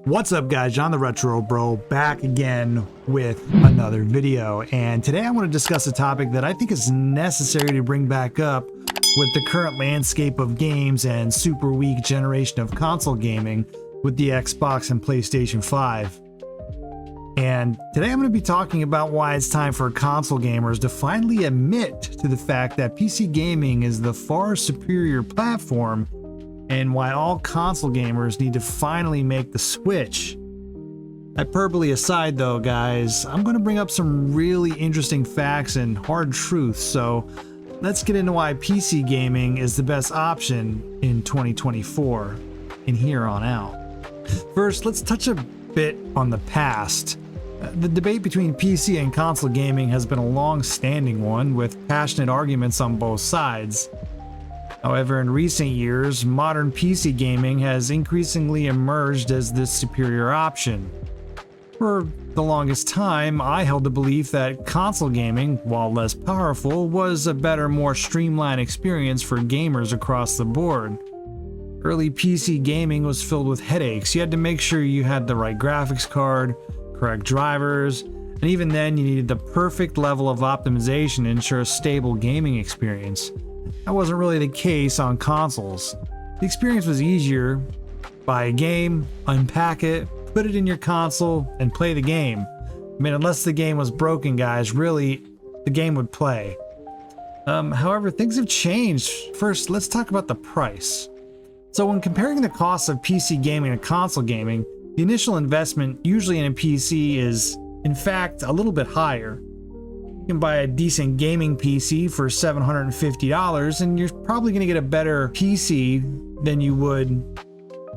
What's up, guys? John the RetroBro back again with another video, and today I want to discuss a topic that I think is necessary to bring back up with the current landscape of games and super weak generation of console gaming with the Xbox and PlayStation 5. And today I'm going to be talking about why it's time for console gamers to finally admit to the fact that PC gaming is the far superior platform, and why all console gamers need to finally make the switch. Hyperbole aside though, guys, I'm going to bring up some really interesting facts and hard truths, so let's get into why PC gaming is the best option in 2024 and here on out. First, let's touch a bit on the past. The debate between PC and console gaming has been a long-standing one, with passionate arguments on both sides. However, in recent years, modern PC gaming has increasingly emerged as the superior option. For the longest time, I held the belief that console gaming, while less powerful, was a better, more streamlined experience for gamers across the board. Early PC gaming was filled with headaches. You had to make sure you had the right graphics card, correct drivers, and even then you needed the perfect level of optimization to ensure a stable gaming experience. That wasn't really the case on consoles. The experience was easier. Buy a game, unpack it, put it in your console, and play the game. I mean, unless the game was broken, guys, really, the game would play. However, things have changed. First, let's talk about the price. So when comparing the costs of PC gaming and console gaming, the initial investment usually in a PC is, in fact, a little bit higher. You can buy a decent gaming PC for $750, and you're probably going to get a better PC than you would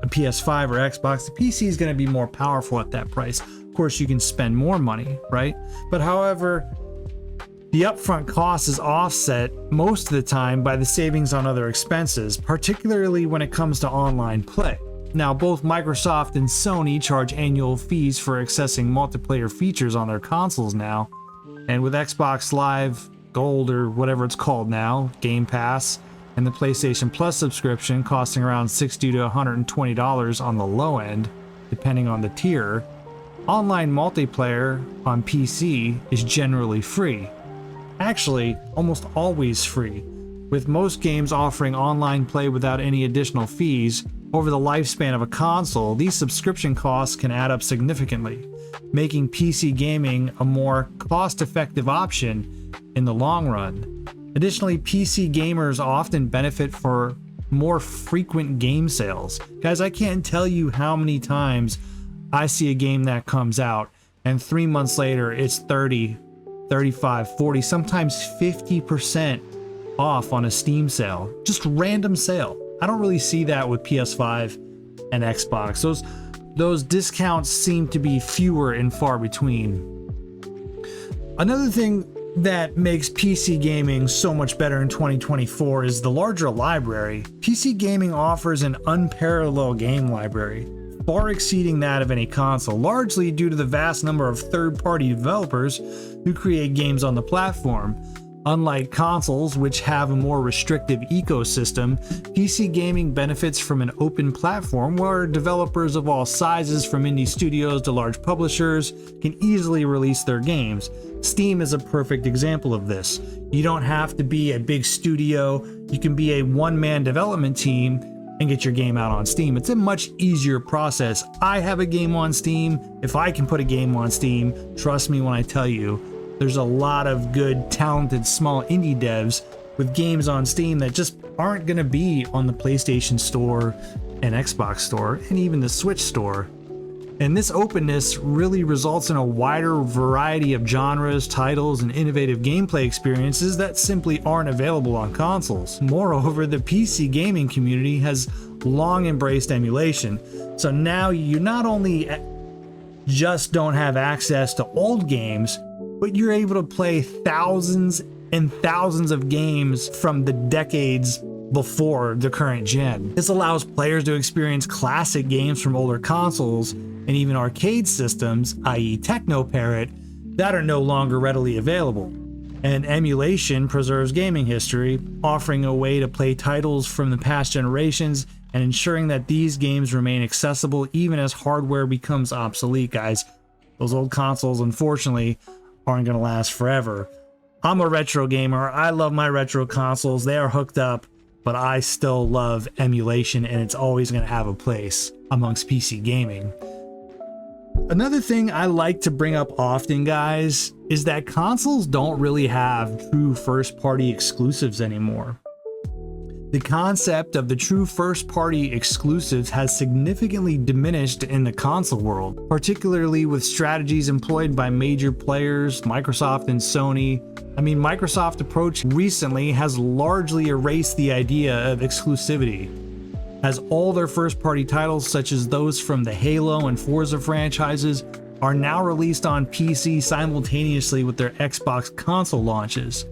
a PS5 or Xbox. The PC is going to be more powerful at that price. Of course, you can spend more money, right? But however, the upfront cost is offset most of the time by the savings on other expenses, particularly when it comes to online play. Now, both Microsoft and Sony charge annual fees for accessing multiplayer features on their consoles now. And with Xbox Live Gold, or whatever it's called now, Game Pass, and the PlayStation Plus subscription costing around $60 to $120 on the low end, depending on the tier, online multiplayer on PC is generally free. Actually, almost always free, with most games offering online play without any additional fees. Over the lifespan of a console, these subscription costs can add up significantly, making PC gaming a more cost-effective option in the long run. Additionally, PC gamers often benefit for more frequent game sales. Guys, I can't tell you how many times I see a game that comes out and 3 months later it's 30, 35, 40, sometimes 50% off on a Steam sale. Just random sale. I don't really see that with PS5 and Xbox. Those discounts seem to be fewer and far between. Another thing that makes PC gaming so much better in 2024 is the larger library. PC gaming offers an unparalleled game library, far exceeding that of any console, largely due to the vast number of third-party developers who create games on the platform. Unlike consoles, which have a more restrictive ecosystem, PC gaming benefits from an open platform where developers of all sizes, from indie studios to large publishers, can easily release their games. Steam is a perfect example of this. You don't have to be a big studio. You can be a one-man development team and get your game out on Steam. It's a much easier process. I have a game on Steam. If I can put a game on Steam, trust me when I tell you, there's a lot of good, talented, small indie devs with games on Steam that just aren't going to be on the PlayStation Store and Xbox Store and even the Switch Store. And this openness really results in a wider variety of genres, titles, and innovative gameplay experiences that simply aren't available on consoles. Moreover, the PC gaming community has long embraced emulation. So now you not only just don't have access to old games, but you're able to play thousands and thousands of games from the decades before the current gen. This allows players to experience classic games from older consoles and even arcade systems, i.e. Technoparrot, that are no longer readily available. And emulation preserves gaming history, offering a way to play titles from the past generations and ensuring that these games remain accessible even as hardware becomes obsolete, guys. Those old consoles, unfortunately, aren't going to last forever. I'm a retro gamer. I love my retro consoles. They are hooked up, but I still love emulation, and it's always going to have a place amongst PC gaming. Another thing I like to bring up often, guys, is that consoles don't really have true first-party exclusives anymore. The concept of the true first-party exclusives has significantly diminished in the console world, particularly with strategies employed by major players, Microsoft and Sony. I mean, Microsoft's approach recently has largely erased the idea of exclusivity, as all their first-party titles, such as those from the Halo and Forza franchises, are now released on PC simultaneously with their Xbox console launches.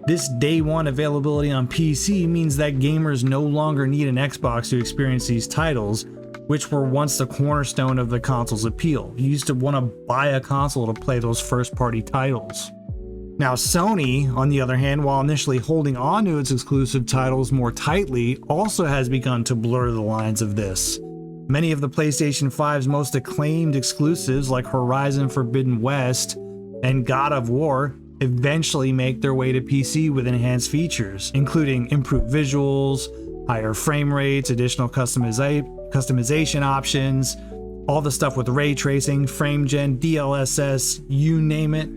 This day one availability on PC means that gamers no longer need an Xbox to experience these titles, which were once the cornerstone of the console's appeal. You used to want to buy a console to play those first-party titles. Now, Sony, on the other hand, while initially holding on to its exclusive titles more tightly, also has begun to blur the lines of this. Many of the PlayStation 5's most acclaimed exclusives, like Horizon Forbidden West and God of War, eventually make their way to PC with enhanced features, including improved visuals, higher frame rates, additional customization options, all the stuff with ray tracing, frame gen, DLSS, you name it.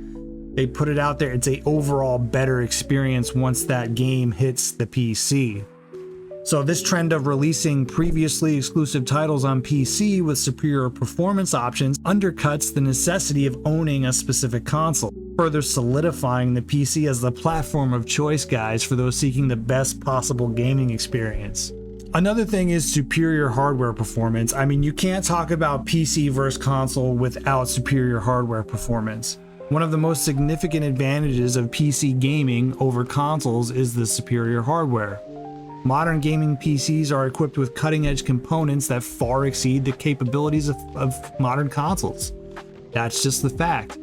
They put it out there. It's an overall better experience once that game hits the PC. So this trend of releasing previously exclusive titles on PC with superior performance options undercuts the necessity of owning a specific console, further solidifying the PC as the platform of choice, guys, for those seeking the best possible gaming experience. Another thing is superior hardware performance. I mean, you can't talk about PC versus console without superior hardware performance. One of the most significant advantages of PC gaming over consoles is the superior hardware. Modern gaming PCs are equipped with cutting-edge components that far exceed the capabilities of modern consoles. That's just the fact.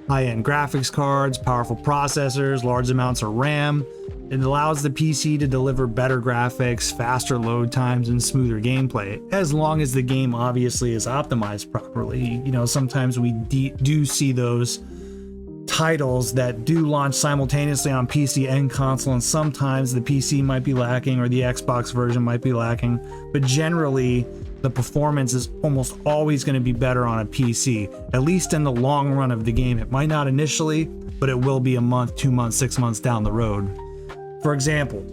High-end graphics cards, powerful processors, large amounts of RAM. It allows the PC to deliver better graphics, faster load times, and smoother gameplay, as long as the game obviously is optimized properly. You know, sometimes we do see those titles that do launch simultaneously on PC and console, and sometimes the PC might be lacking or the Xbox version might be lacking, but generally the performance is almost always going to be better on a PC, at least in the long run of the game. It might not initially, but it will be a month, 2 months, 6 months down the road. For example,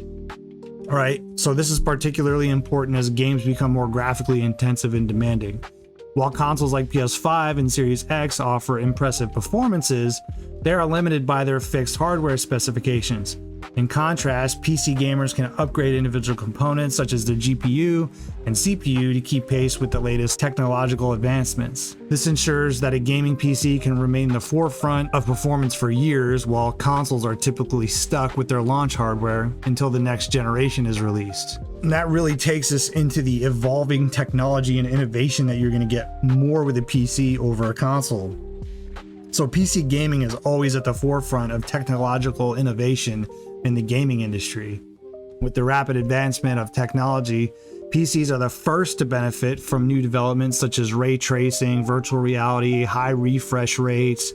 all right, so this is particularly important as games become more graphically intensive and demanding. While consoles like PS5 and Series X offer impressive performances, they are limited by their fixed hardware specifications. In contrast, PC gamers can upgrade individual components such as their GPU and CPU to keep pace with the latest technological advancements. This ensures that a gaming PC can remain the forefront of performance for years, while consoles are typically stuck with their launch hardware until the next generation is released. And that really takes us into the evolving technology and innovation that you're going to get more with a PC over a console. So PC gaming is always at the forefront of technological innovation in the gaming industry. With the rapid advancement of technology, PCs are the first to benefit from new developments such as ray tracing, virtual reality, high refresh rates.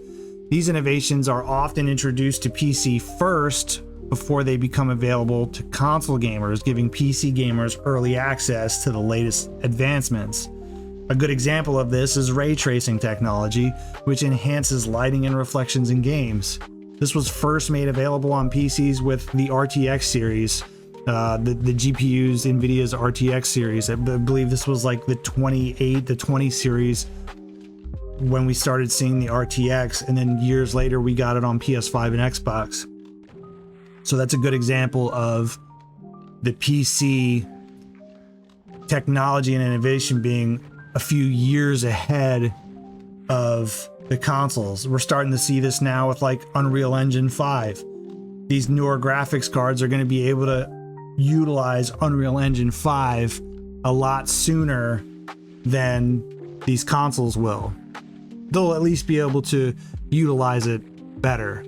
These innovations are often introduced to PC first before they become available to console gamers, giving PC gamers early access to the latest advancements. A good example of this is ray tracing technology, which enhances lighting and reflections in games. This was first made available on PCs with the RTX series, the GPUs, NVIDIA's RTX series. I believe this was like the 20 series when we started seeing the RTX, and then years later we got it on PS5 and Xbox. So that's a good example of the PC technology and innovation being a few years ahead of the consoles. We're starting to see this now with like Unreal Engine 5. These newer graphics cards are going to be able to utilize Unreal Engine 5 a lot sooner than these consoles will. They'll at least be able to utilize it better.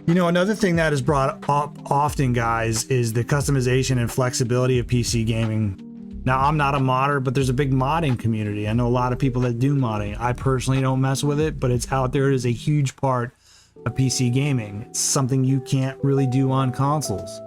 You know, another thing that is brought up often, guys, is the customization and flexibility of PC gaming. Now, I'm not a modder, but there's a big modding community. I know a lot of people that do modding. I personally don't mess with it, but it's out there. It is a huge part of PC gaming. It's something you can't really do on consoles,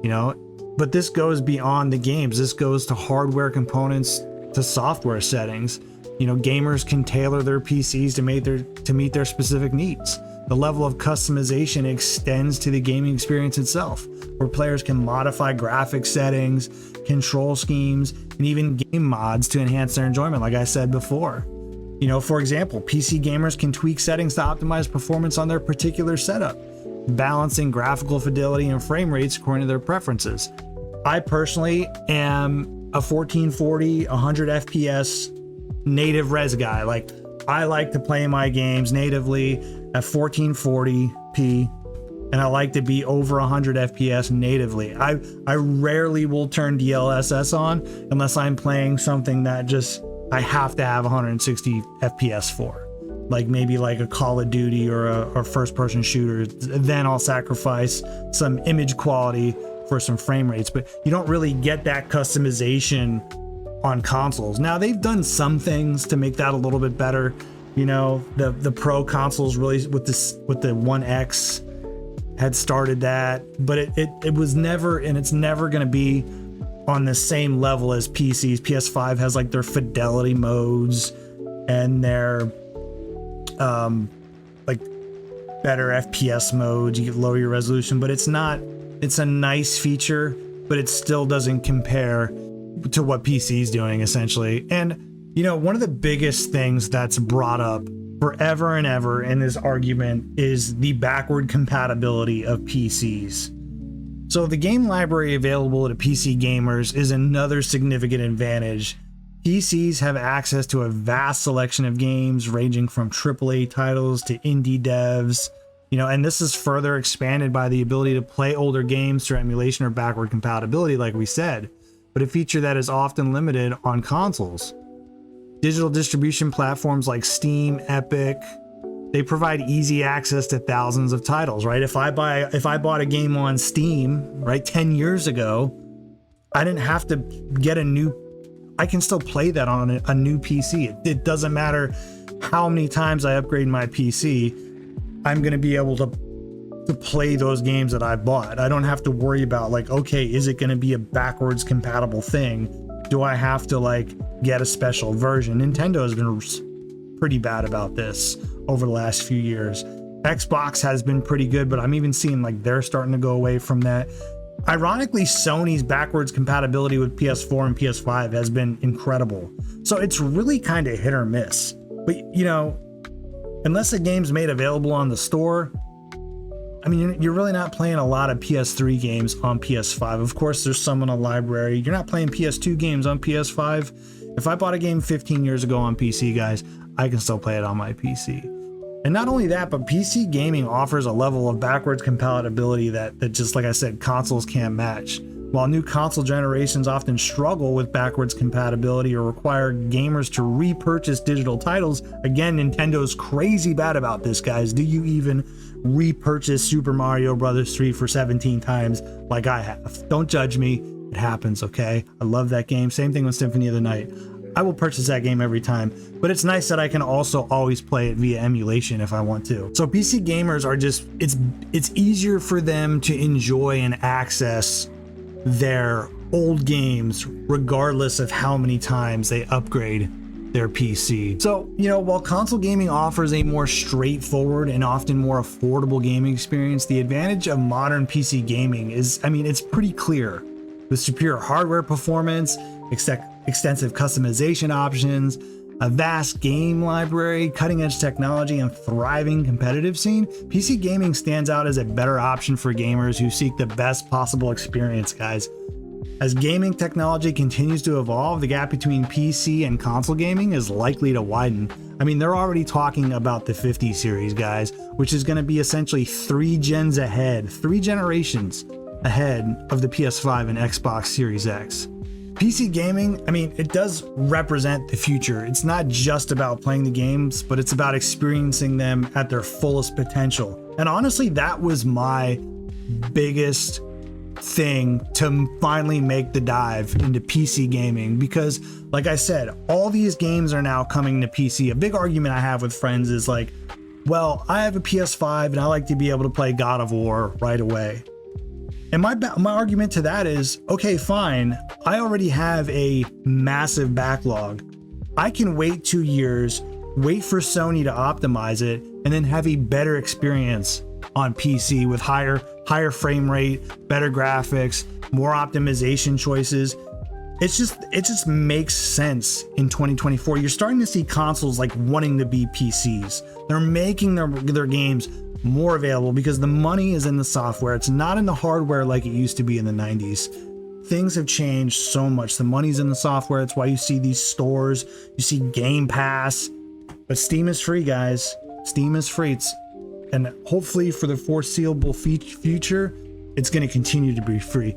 you know, but this goes beyond the games. This goes to hardware components, to software settings. You know, gamers can tailor their PCs to meet their specific needs. The level of customization extends to the gaming experience itself, where players can modify graphic settings, control schemes, and even game mods to enhance their enjoyment, like I said before. You know, for example, PC gamers can tweak settings to optimize performance on their particular setup, balancing graphical fidelity and frame rates according to their preferences. I personally am a 1440, 100 FPS native res guy. Like, I like to play my games natively at 1440p, and I like to be over 100 FPS natively. I rarely will turn DLSS on unless I'm playing something that just I have to have 160 FPS for, like maybe like a Call of Duty or a first-person shooter. Then I'll sacrifice some image quality for some frame rates, but you don't really get that customization on consoles. Now, they've done some things to make that a little bit better. You know, the Pro consoles really with the One X had started that, but it was never, and it's never going to be on the same level as PCs. PS5 has like their fidelity modes and their like better FPS modes. You can lower your resolution, but it's a nice feature, but it still doesn't compare to what PC is doing essentially. And you know, one of the biggest things that's brought up forever and ever in this argument is the backward compatibility of PCs. So the game library available to PC gamers is another significant advantage. PCs have access to a vast selection of games ranging from AAA titles to indie devs, you know, and this is further expanded by the ability to play older games through emulation or backward compatibility, like we said, but a feature that is often limited on consoles. Digital distribution platforms like Steam, Epic, they provide easy access to thousands of titles, right? If I bought a game on Steam, right, 10 years ago, I didn't have to get I can still play that on a new PC. It doesn't matter how many times I upgrade my PC, I'm going to be able to play those games that I bought. I don't have to worry about like, okay, is it going to be a backwards compatible thing? Do I have to like get a special version? Nintendo has been pretty bad about this over the last few years. Xbox has been pretty good, but I'm even seeing like they're starting to go away from that. Ironically, Sony's backwards compatibility with PS4 and PS5 has been incredible. So it's really kind of hit or miss. But you know, unless a game's made available on the store, I mean, you're really not playing a lot of PS3 games on PS5. Of course, there's some in a library. You're not playing PS2 games on PS5. If I bought a game 15 years ago on PC, guys, I can still play it on my PC. And not only that, but PC gaming offers a level of backwards compatibility that just like I said, consoles can't match. While new console generations often struggle with backwards compatibility or require gamers to repurchase digital titles, again, Nintendo's crazy bad about this, guys. Do you even repurchase Super Mario Bros. 3 for 17 times like I have? Don't judge me. It happens, okay? I love that game. Same thing with Symphony of the Night. I will purchase that game every time, but it's nice that I can also always play it via emulation if I want to. So PC gamers are just, it's easier for them to enjoy and access their old games regardless of how many times they upgrade their PC. So, you know, while console gaming offers a more straightforward and often more affordable gaming experience, the advantage of modern PC gaming is, I mean, it's pretty clear. With superior hardware performance, extensive customization options, a vast game library, cutting-edge technology, and thriving competitive scene, PC gaming stands out as a better option for gamers who seek the best possible experience, guys. As gaming technology continues to evolve, the gap between PC and console gaming is likely to widen. I mean, they're already talking about the 50 series, guys, which is going to be essentially 3 gens ahead, 3 generations ahead of the PS5 and Xbox Series X. PC gaming, I mean, it does represent the future. It's not just about playing the games, but it's about experiencing them at their fullest potential. And honestly, that was my biggest thing to finally make the dive into PC gaming, because like I said, all these games are now coming to PC. A big argument I have with friends is like, well, I have a PS5 and I like to be able to play God of War right away. And my argument to that is, okay, fine. I already have a massive backlog. I can wait 2 years, wait for Sony to optimize it, and then have a better experience on PC with higher frame rate, better graphics, more optimization choices. It just makes sense in 2024. You're starting to see consoles like wanting to be PCs. They're making their games more available because the money is in the software. It's not in the hardware like it used to be in the 90s. Things have changed so much. The money's in the software. That's why you see these stores, you see Game Pass, but Steam is free, guys. Steam is free. And hopefully for the foreseeable future, it's going to continue to be free.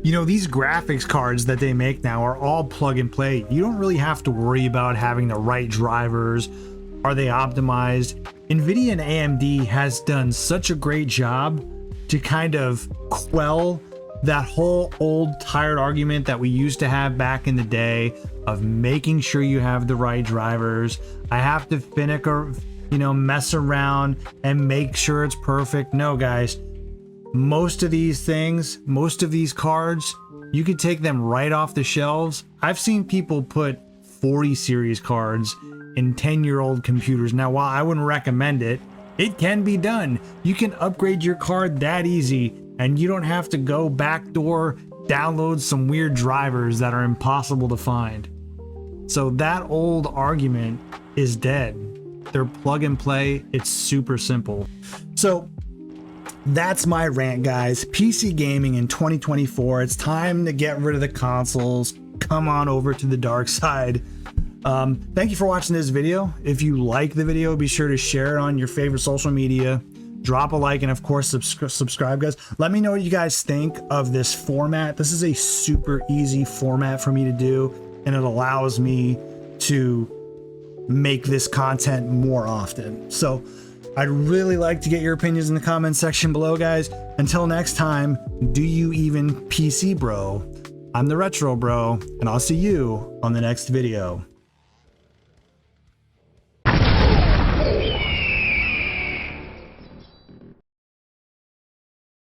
You know, these graphics cards that they make now are all plug and play. You don't really have to worry about having the right drivers. Are they optimized? NVIDIA and AMD has done such a great job to kind of quell that whole old tired argument that we used to have back in the day of making sure you have the right drivers. I have to finicky, mess around and make sure it's perfect. No, guys, most of these things, most of these cards, you could take them right off the shelves. I've seen people put 40 series cards in 10-year-old computers. Now, while I wouldn't recommend it, it can be done. You can upgrade your card that easy, and you don't have to go backdoor download some weird drivers that are impossible to find. So that old argument is dead. They're plug and play. It's super simple. So that's my rant, guys. PC gaming in 2024. It's time to get rid of the consoles. Come on over to the dark side. Thank you for watching this video. If you like the video, be sure to share it on your favorite social media. Drop a like and of course subscribe, guys. Let me know what you guys think of this format. This is a super easy format for me to do, and it allows me to make this content more often. So I'd really like to get your opinions in the comment section below, guys. Until next time, do you even PC bro? I'm the Retro Bro, and I'll see you on the next video.